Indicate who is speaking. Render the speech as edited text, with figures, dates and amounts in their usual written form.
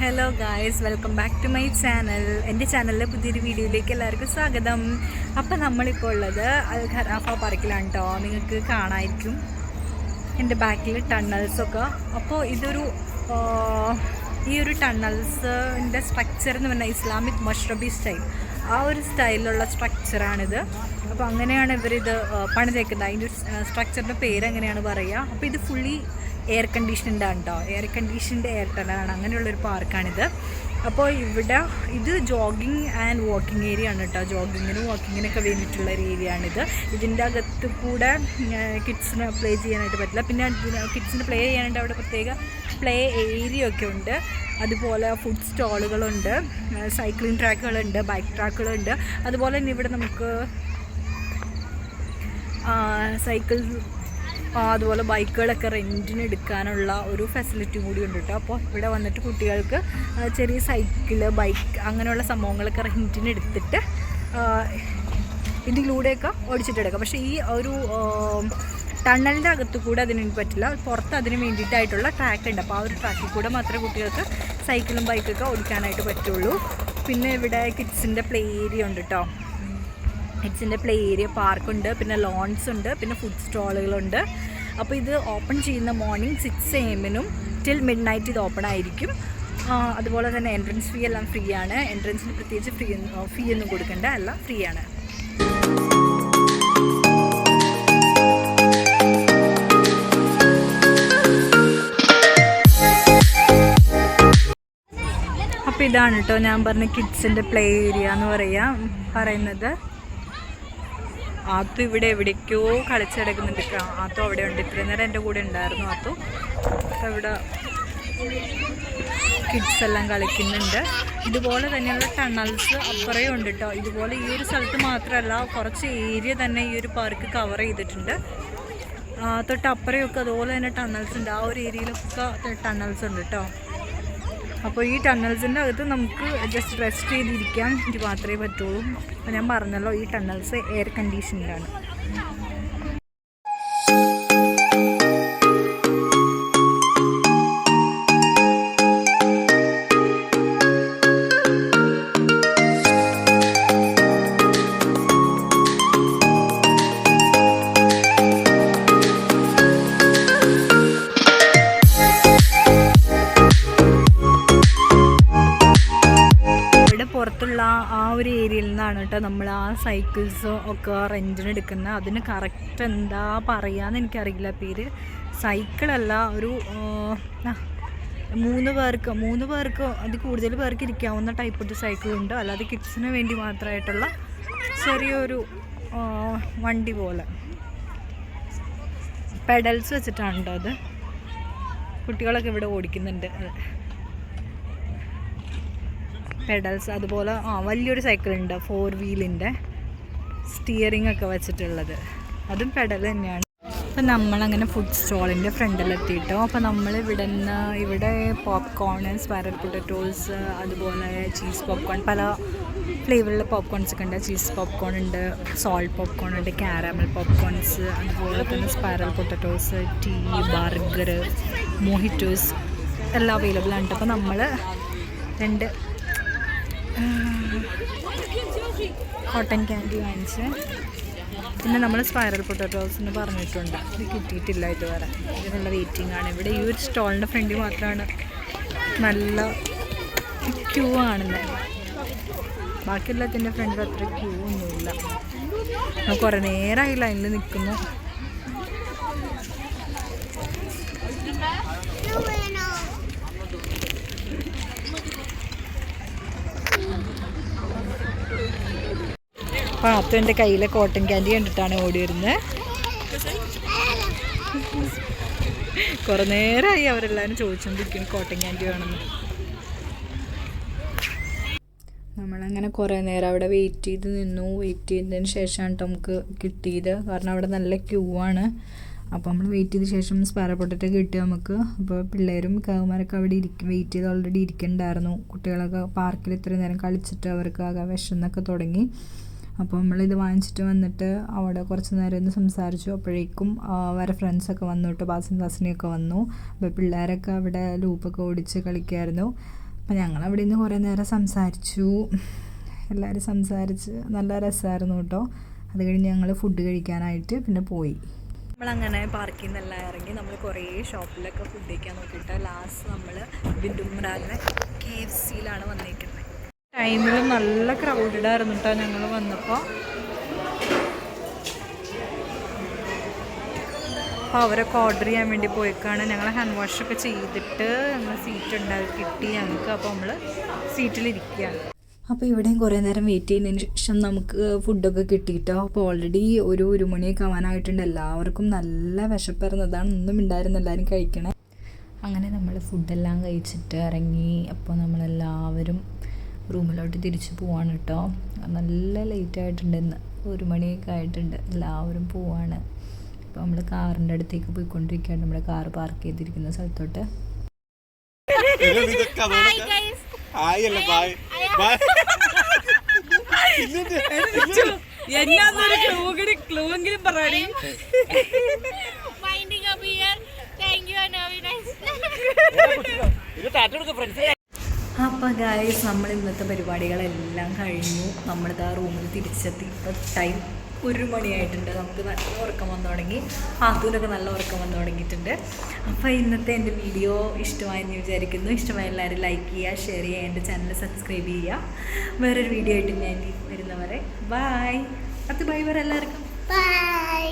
Speaker 1: Hello guys, welcome back to my channel. എൻ്റെ ചാനലിലെ പുതിയൊരു വീഡിയോയിലേക്ക് എല്ലാവർക്കും സ്വാഗതം. അപ്പോൾ നമ്മളിപ്പോൾ ഉള്ളത് അൽ ഖറാഫ പാർക്കിലാണ് കേട്ടോ. നിങ്ങൾക്ക് കാണാമായിരിക്കും എൻ്റെ ബാക്കിൽ ടണ്ണൽസൊക്കെ. അപ്പോൾ ഈ ഒരു ടണ്ണൽസിൻ്റെ സ്ട്രക്ചർ എന്ന് പറഞ്ഞാൽ ഇസ്ലാമിക് മഷ്റബി സ്റ്റൈൽ, ആ ഒരു സ്റ്റൈലിലുള്ള സ്ട്രക്ചറാണിത്. അപ്പോൾ അങ്ങനെയാണ് ഇവരിത് പണിതേക്കുന്നത്. അതിൻ്റെ സ്ട്രക്ചറിൻ്റെ പേര് എങ്ങനെയാണ് പറയുക. അപ്പോൾ ഇത് ഫുള്ളി എയർ കണ്ടീഷൻഡ് ആണ് കേട്ടോ. എയർ കണ്ടീഷൻഡ് എയർ ടണലാണ്, അങ്ങനെയുള്ളൊരു പാർക്കാണിത്. അപ്പോൾ ഇവിടെ ഇത് ജോഗിങ് ആൻഡ് വാക്കിംഗ് ഏരിയ ആണ് കേട്ടോ. ജോഗിങ്ങിനും വാക്കിങ്ങിനൊക്കെ വേണ്ടിയിട്ടുള്ള ഒരു ഏരിയ ആണിത്. ഇതിൻ്റെ അകത്ത് കൂടെ കിഡ്സിന് പ്ലേ ചെയ്യാനായിട്ട് പറ്റില്ല. പിന്നെ കിഡ്സിന് പ്ലേ ചെയ്യാനായിട്ട് അവിടെ പ്രത്യേക പ്ലേ ഏരിയ ഒക്കെ ഉണ്ട്. അതുപോലെ ഫുഡ് സ്റ്റോളുകളുണ്ട്, സൈക്ലിംഗ് ട്രാക്കുകളുണ്ട്, ബൈക്ക് ട്രാക്കുകളുണ്ട്. അതുപോലെ തന്നെ ഇവിടെ നമുക്ക് സൈക്കിൾ അതുപോലെ ബൈക്കുകളൊക്കെ റെൻറ്റിന് എടുക്കാനുള്ള ഒരു ഫെസിലിറ്റി കൂടി ഉണ്ട് കേട്ടോ. അപ്പോൾ ഇവിടെ വന്നിട്ട് കുട്ടികൾക്ക് ചെറിയ സൈക്കിള്, ബൈക്ക് അങ്ങനെയുള്ള സംഭവങ്ങളൊക്കെ റെൻറ്റിന് എടുത്തിട്ട് ഇതിലൂടെയൊക്കെ ഓടിച്ചിട്ടെടുക്കാം. പക്ഷേ ഈ ഒരു ടണലിൻ്റെ അകത്ത് കൂടെ അതിന് പറ്റില്ല. പുറത്ത് അതിന് വേണ്ടിയിട്ടായിട്ടുള്ള ട്രാക്ക് ഉണ്ട്. അപ്പോൾ ആ ഒരു ട്രാക്കിൽ കൂടെ മാത്രമേ കുട്ടികൾക്ക് സൈക്കിളും ബൈക്കൊക്കെ ഓടിക്കാനായിട്ട് പറ്റുള്ളൂ. പിന്നെ ഇവിടെ കിഡ്സിൻ്റെ പ്ലേ ഏരിയ ഉണ്ട് കേട്ടോ. കിഡ്സിൻ്റെ പ്ലേ ഏരിയ, പാർക്കുണ്ട്, പിന്നെ ലോൺസ് ഉണ്ട്, പിന്നെ ഫുഡ് സ്റ്റോളുകളുണ്ട്. അപ്പോൾ ഇത് ഓപ്പൺ ചെയ്യുന്ന morning 6 AM till mid night ഇത് ഓപ്പൺ ആയിരിക്കും. അതുപോലെ തന്നെ എൻട്രൻസ് ഫീ എല്ലാം ഫ്രീ ആണ്. എൻട്രൻസിന് പ്രത്യേകിച്ച് ഫീ ഒന്നും കൊടുക്കേണ്ട, എല്ലാം ഫ്രീ ആണ്. അപ്പോൾ ഇതാണ് കേട്ടോ ഞാൻ പറഞ്ഞ കിഡ്സിൻ്റെ പ്ലേ ഏരിയ എന്ന് പറയുന്നത്. ആത്തു ഇവിടെ എവിടേക്കോ കളിച്ചെടുക്കുന്നുണ്ട്. ആത്തു അവിടെ ഉണ്ട്. ഇത്രയും നേരം എൻ്റെ കൂടെ ഉണ്ടായിരുന്നു ആത്തു. ഇവിടെ കിഡ്സ് എല്ലാം കളിക്കുന്നുണ്ട്. ഇതുപോലെ തന്നെയുള്ള ടണൽസ് അപ്പുറയും ഉണ്ട് കേട്ടോ. ഇതുപോലെ ഈ ഒരു സ്ഥലത്ത് മാത്രമല്ല, കുറച്ച് ഏരിയ തന്നെ ഈ ഒരു പാർക്ക് കവർ ചെയ്തിട്ടുണ്ട്. തൊട്ട് അപ്പുറയൊക്കെ അതുപോലെ തന്നെ ടണൽസ് ഉണ്ട്. ആ ഒരു ഏരിയയിലൊക്കെ ടണൽസ് ഉണ്ട് കേട്ടോ. അപ്പോൾ ഈ ടണ്ണൽസിൻ്റെ അകത്ത് നമുക്ക് ജസ്റ്റ് റെസ്റ്റ് ചെയ്തിരിക്കാൻ ഇത് മാത്രമേ പറ്റുള്ളൂ. അപ്പോൾ ഞാൻ പറഞ്ഞല്ലോ, ഈ ടണ്ണൽസ് എയർ കണ്ടീഷൻഡാണ്. പുറത്തുള്ള ആ ഒരു ഏരിയയിൽ നിന്നാണ് കേട്ടോ നമ്മൾ ആ സൈക്കിൾസ് ഒക്കെ റെൻറ്റിന് എടുക്കുന്നത്. അതിന് കറക്റ്റ് എന്താ പറയാന്ന് എനിക്കറിയില്ല പേര്. സൈക്കിളല്ല, ഒരു 3 പേർക്ക് അത് കൂടുതൽ പേർക്ക് ഇരിക്കാവുന്ന ടൈപ്പ് ഓഫ് സൈക്കിളുണ്ട്. അല്ലാതെ കിഡ്സിന് വേണ്ടി മാത്രമായിട്ടുള്ള ചെറിയൊരു വണ്ടി പോലെ പെഡൽസ് വെച്ചിട്ടാണ് കേട്ടോ അത്. കുട്ടികളൊക്കെ ഇവിടെ ഓടിക്കുന്നുണ്ട് പെഡൽസ്. അതുപോലെ വലിയൊരു സൈക്കിളുണ്ട്, 4 വീലിൻ്റെ സ്റ്റിയറിംഗ് ഒക്കെ വെച്ചിട്ടുള്ളത്, അതും പെഡൽ തന്നെയാണ്. അപ്പോൾ നമ്മളങ്ങനെ ഫുഡ് സ്റ്റോളിൻ്റെ ഫ്രണ്ടിലെത്തിയിട്ടോ. അപ്പോൾ നമ്മൾ ഇവിടെ പോപ്കോൺ, സ്പൈറൽ പൊട്ടറ്റോസ്, അതുപോലെ ചീസ് പോപ്കോൺ, പല ഫ്ലേവറിലുള്ള പോപ്കോൺസ് ഒക്കെ ഉണ്ട്. ചീസ് പോപ്കോൺ ഉണ്ട്, സോൾട്ട് പോപ്കോൺ ഉണ്ട്, കാരമൽ പോപ്കോൺസ്, അതുപോലെ തന്നെ സ്പൈറൽ പൊട്ടറ്റോസ്, ടീ, ബർഗർ, മോഹിറ്റോസ് എല്ലാം അവൈലബിൾ ആണ്. അപ്പോൾ നമ്മൾ 2 കോട്ടൺ ക്യാൻഡി വാങ്ങിച്ച്, പിന്നെ നമ്മൾ സ്പൈറൽ പൊട്ടറ്റോസ് എന്ന് പറഞ്ഞിട്ടുണ്ട്. ഇത് കിട്ടിയിട്ടില്ല ഇതുവരെ. ഇതിനുള്ള വെയിറ്റിംഗ് ആണ്. ഇവിടെ ഈ ഒരു സ്റ്റോളിൻ്റെ ഫ്രണ്ടിൽ മാത്രമാണ് നല്ല ക്യൂ ആണെന്ന്. ബാക്കിയുള്ളതിൻ്റെ ഫ്രണ്ടിൽ അത്ര ക്യൂ ഒന്നുമില്ല. കുറേ നേരമായി ലൈനിൽ നിൽക്കുന്നു. അപ്പോൾ അത്തും എൻ്റെ കയ്യിലെ കോട്ടൺ ക്യാൻഡി കണ്ടിട്ടാണ് ഓടി വരുന്നത്. കുറേ നേരമായി അവരെല്ലാവരും ചോദിച്ചുകൊണ്ടിരിക്കുന്നു കോട്ടൺ ക്യാൻഡി വേണമെന്ന്. നമ്മളങ്ങനെ കുറേ നേരം അവിടെ വെയിറ്റ് ചെയ്തതിന് ശേഷമാണ് നമുക്ക് കിട്ടിയത്. കാരണം അവിടെ നല്ല ക്യൂ ആണ്. അപ്പോൾ നമ്മൾ വെയിറ്റ് ചെയ്ത ശേഷം സ്പൈറൽ പൊട്ടറ്റോ കിട്ടി നമുക്ക്. അപ്പോൾ പിള്ളേരും കാവുമാരൊക്കെ അവിടെ വെയിറ്റ് ചെയ്ത് ഓൾറെഡി ഇരിക്കുന്നുണ്ടായിരുന്നു. കുട്ടികളൊക്കെ പാർക്കിൽ ഇത്രയും നേരം കളിച്ചിട്ട് അവർക്ക് ആകെ വിശന്നൊക്കെ തുടങ്ങി. അപ്പോൾ നമ്മളിത് വാങ്ങിച്ചിട്ട് വന്നിട്ട് അവിടെ കുറച്ച് നേരം ഒന്ന് സംസാരിച്ചു. അപ്പോഴേക്കും വേറെ ഫ്രണ്ട്സൊക്കെ വന്നു കേട്ടോ, കസിനെയൊക്കെ വന്നു. അപ്പോൾ പിള്ളേരൊക്കെ അവിടെ ലൂപ്പൊക്കെ ഓടിച്ച് കളിക്കുമായിരുന്നു. അപ്പോൾ ഞങ്ങൾ അവിടെ നിന്ന് കുറേ നേരം സംസാരിച്ചു, എല്ലാവരും സംസാരിച്ച് നല്ല രസമായിരുന്നു കേട്ടോ. അത് കഴിഞ്ഞ് ഞങ്ങൾ ഫുഡ് കഴിക്കാനായിട്ട് പിന്നെ പോയി. നമ്മളങ്ങനെ പാർക്കിൽ നിന്നെല്ലാം ഇറങ്ങി നമ്മൾ കുറേ ഷോപ്പിലൊക്കെ ഫുഡ് കഴിക്കാൻ നോക്കിയിട്ട് ലാസ്റ്റ് നമ്മൾ ബിന്ദുമ്രാലിലെ KFCയിലാണ് വന്നിരിക്കുന്നത്. ടൈമിൽ നല്ല ക്രൗഡഡ് ആയിരുന്നു കേട്ടോ ഞങ്ങൾ വന്നപ്പോൾ. അപ്പോൾ അവരൊക്കെ ഓർഡർ ചെയ്യാൻ വേണ്ടി പോയേക്കാണ്. ഞങ്ങൾ ഹാൻഡ് വാഷൊക്കെ ചെയ്തിട്ട് ഞങ്ങൾ സീറ്റ് ഉണ്ടാക്കി കിട്ടി ഞങ്ങൾക്ക്. അപ്പോൾ നമ്മൾ സീറ്റിലിരിക്കുകയാണ്. അപ്പോൾ ഇവിടെയും കുറേ നേരം വെയിറ്റ് ചെയ്യുന്നതിന് ശേഷം നമുക്ക് ഫുഡൊക്കെ കിട്ടിയിട്ടോ. അപ്പോൾ ഓൾറെഡി ഒരു മണിയൊക്കെ ആവാനായിട്ടുണ്ട്. എല്ലാവർക്കും നല്ല വിശപ്പായിരുന്നതാണ്, ഒന്നും ഉണ്ടായിരുന്നു എല്ലാവരും കഴിക്കണേ. അങ്ങനെ നമ്മൾ ഫുഡെല്ലാം കഴിച്ചിട്ട് ഇറങ്ങി. അപ്പോൾ നമ്മളെല്ലാവരും റൂമിലോട്ട് തിരിച്ച് പോവാണ് കേട്ടോ. നല്ല ലേറ്റ് ആയിട്ടുണ്ട്, ഇന്ന് 1 മണിയൊക്കെ ആയിട്ടുണ്ട്. എല്ലാവരും പോവാണ്. അപ്പോൾ നമ്മൾ കാറിൻ്റെ അടുത്തേക്ക് പോയിക്കൊണ്ടിരിക്കുകയാണ്, നമ്മുടെ കാർ പാർക്ക് ചെയ്തിരിക്കുന്ന സ്ഥലത്തോട്ട്. അപ്പോൾ ഗൈസ് നമ്മൾ ഇന്നത്തെ പരിപാടികളെല്ലാം കഴിഞ്ഞു. നമ്മളിതാ റൂമിൽ തിരിച്ചെത്തി. ഇപ്പോൾ ടൈം 1 മണിയായിട്ടുണ്ട്. നമുക്ക് നല്ല ഉറക്കം വന്നു തുടങ്ങി. ആത്തൂനൊക്കെ നല്ല ഉറക്കം വന്നു തുടങ്ങിയിട്ടുണ്ട്. അപ്പോൾ ഇന്നത്തെ എൻ്റെ വീഡിയോ ഇഷ്ടമായെന്ന് വിചാരിക്കുന്നു. ഇഷ്ടമായ എല്ലാവരും ലൈക്ക് ചെയ്യുക, ഷെയർ ചെയ്യുക, എൻ്റെ ചാനൽ സബ്സ്ക്രൈബ് ചെയ്യുക. വേറൊരു വീഡിയോ ആയിട്ട് ഞാൻ വരുന്നവരെ ബൈ. അത് ബൈ പറ എല്ലാവർക്കും.
Speaker 2: ബൈ.